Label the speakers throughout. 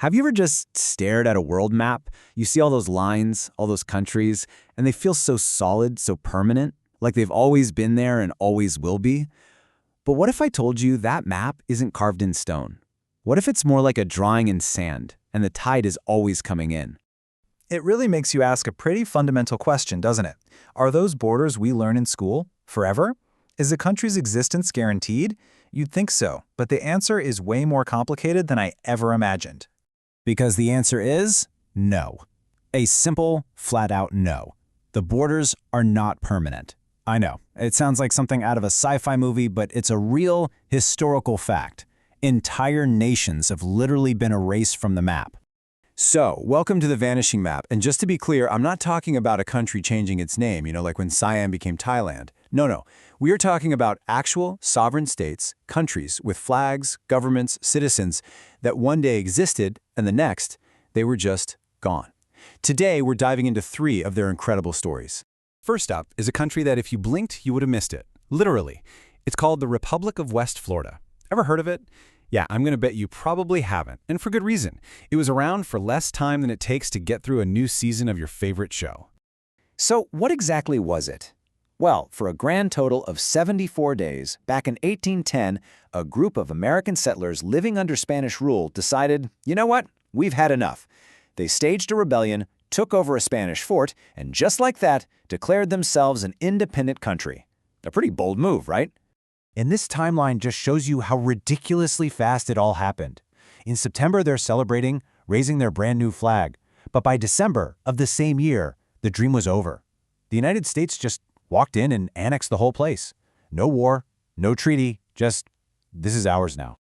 Speaker 1: Have you ever just stared at a world map? You see all those lines, all those countries, and they feel so solid, so permanent, like they've always been there and always will be. But what if I told you that map isn't carved in stone? What if it's more like a drawing in sand, and the tide is always coming in?
Speaker 2: It really makes you ask a pretty fundamental question, doesn't it? Are those borders we learn in school forever? Is a country's existence guaranteed? You'd think so, but the answer is way more complicated than I ever imagined.
Speaker 3: Because the answer is no. A simple, flat-out no. The borders are not permanent. I know, it sounds like something out of a sci-fi movie, but it's a real, historical fact. Entire nations have literally been erased from the map.
Speaker 1: So, welcome to the Vanishing Map. And just to be clear, I'm not talking about a country changing its name, like when Siam became Thailand. No. We are talking about actual sovereign states, countries with flags, governments, citizens that one day existed and the next, they were just gone. Today, we're diving into 3 of their incredible stories.
Speaker 4: First up is a country that if you blinked, you would have missed it. Literally. It's called the Republic of West Florida. Ever heard of it? Yeah, I'm going to bet you probably haven't, and for good reason. It was around for less time than it takes to get through a new season of your favorite show.
Speaker 5: So what exactly was it? Well, for a grand total of 74 days, back in 1810, a group of American settlers living under Spanish rule decided, you know what, we've had enough. They staged a rebellion, took over a Spanish fort, and just like that, declared themselves an independent country. A pretty bold move, right?
Speaker 3: And this timeline just shows you how ridiculously fast it all happened. In September, they're celebrating, raising their brand new flag. But by December of the same year, the dream was over. The United States just walked in and annexed the whole place. No war, no treaty, just, this is ours now.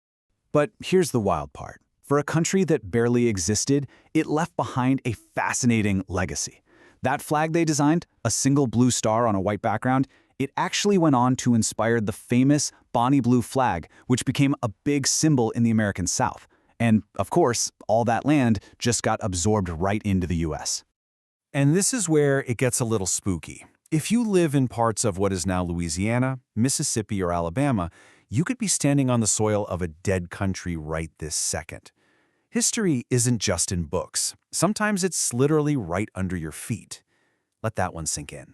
Speaker 4: But here's the wild part. For a country that barely existed, it left behind a fascinating legacy. That flag they designed, a single blue star on a white background, it actually went on to inspire the famous Bonnie Blue flag, which became a big symbol in the American South. And, of course, all that land just got absorbed right into the U.S.
Speaker 1: And this is where it gets a little spooky. If you live in parts of what is now Louisiana, Mississippi, or Alabama, you could be standing on the soil of a dead country right this second. History isn't just in books. Sometimes it's literally right under your feet. Let that one sink in.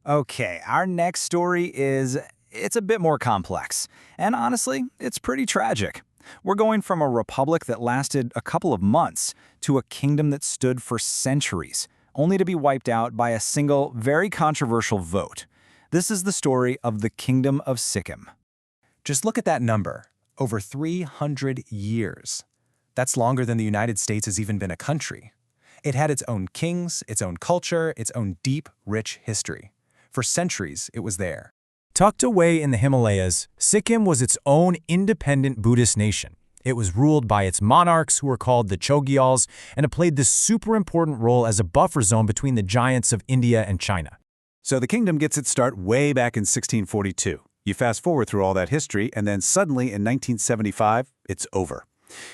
Speaker 2: Okay, our next story it's a bit more complex. And honestly, it's pretty tragic. We're going from a republic that lasted a couple of months to a kingdom that stood for centuries, only to be wiped out by a single, very controversial vote. This is the story of the Kingdom of Sikkim.
Speaker 3: Just look at that number, over 300 years. That's longer than the United States has even been a country. It had its own kings, its own culture, its own deep, rich history. For centuries, it was there. Tucked away in the Himalayas, Sikkim was its own independent Buddhist nation. It was ruled by its monarchs, who were called the Chogyals, and it played this super important role as a buffer zone between the giants of India and China.
Speaker 4: So the kingdom gets its start way back in 1642. You fast forward through all that history, and then suddenly in 1975, it's over.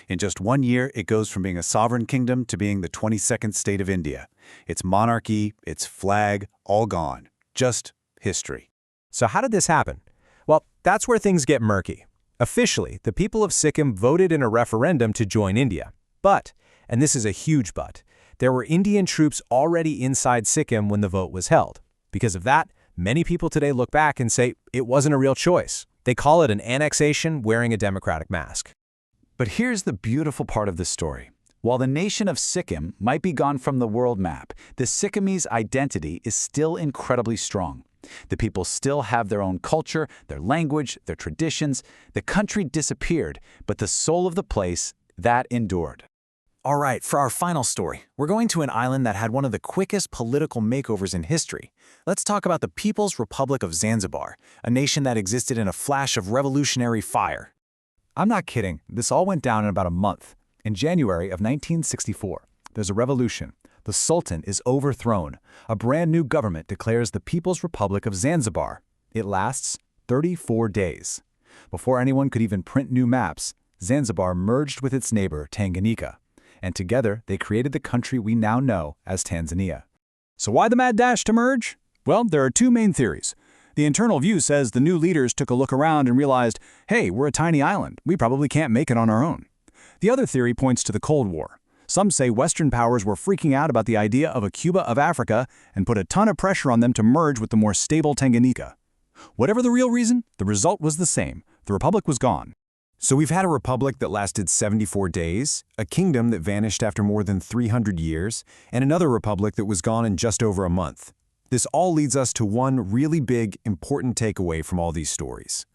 Speaker 4: In just 1 year, it goes from being a sovereign kingdom to being the 22nd state of India. Its monarchy, its flag, all gone. Just history.
Speaker 3: So how did this happen? Well, that's where things get murky. Officially, the people of Sikkim voted in a referendum to join India. But, and this is a huge but, there were Indian troops already inside Sikkim when the vote was held. Because of that, many people today look back and say it wasn't a real choice. They call it an annexation wearing a democratic mask.
Speaker 4: But here's the beautiful part of the story. While the nation of Sikkim might be gone from the world map, the Sikkimese identity is still incredibly strong. The people still have their own culture, their language, their traditions. The country disappeared, but the soul of the place, that endured.
Speaker 5: All right, for our final story, we're going to an island that had one of the quickest political makeovers in history. Let's talk about the People's Republic of Zanzibar, a nation that existed in a flash of revolutionary fire.
Speaker 2: I'm not kidding, this all went down in about a month. In January of 1964, there's a revolution. The Sultan is overthrown. A brand new government declares the People's Republic of Zanzibar. It lasts 34 days. Before anyone could even print new maps, Zanzibar merged with its neighbor, Tanganyika. And together, they created the country we now know as Tanzania.
Speaker 6: So why the mad dash to merge? Well, there are 2 main theories. The internal view says the new leaders took a look around and realized, hey, we're a tiny island. We probably can't make it on our own. The other theory points to the Cold War. Some say Western powers were freaking out about the idea of a Cuba of Africa and put a ton of pressure on them to merge with the more stable Tanganyika. Whatever the real reason, the result was the same. The republic was gone.
Speaker 1: So we've had a republic that lasted 74 days, a kingdom that vanished after more than 300 years, and another republic that was gone in just over a month. This all leads us to one really big, important takeaway from all these stories.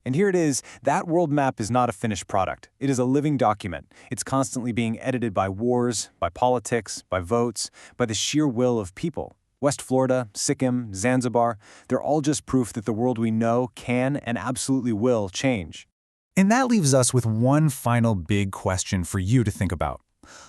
Speaker 3: And here it is, that world map is not a finished product. It is a living document. It's constantly being edited by wars, by politics, by votes, by the sheer will of people. West Florida, Sikkim, Zanzibar, they're all just proof that the world we know can and absolutely will change.
Speaker 2: And that leaves us with one final big question for you to think about.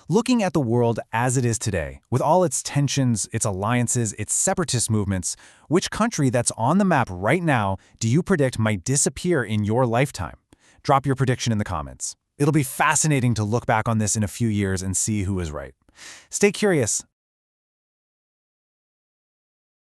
Speaker 2: Looking at the world as it is today, with all its tensions, its alliances, its separatist movements, which country that's on the map right now do you predict might disappear in your lifetime? Drop your prediction in the comments. It'll be fascinating to look back on this in a few years and see who is right. Stay curious,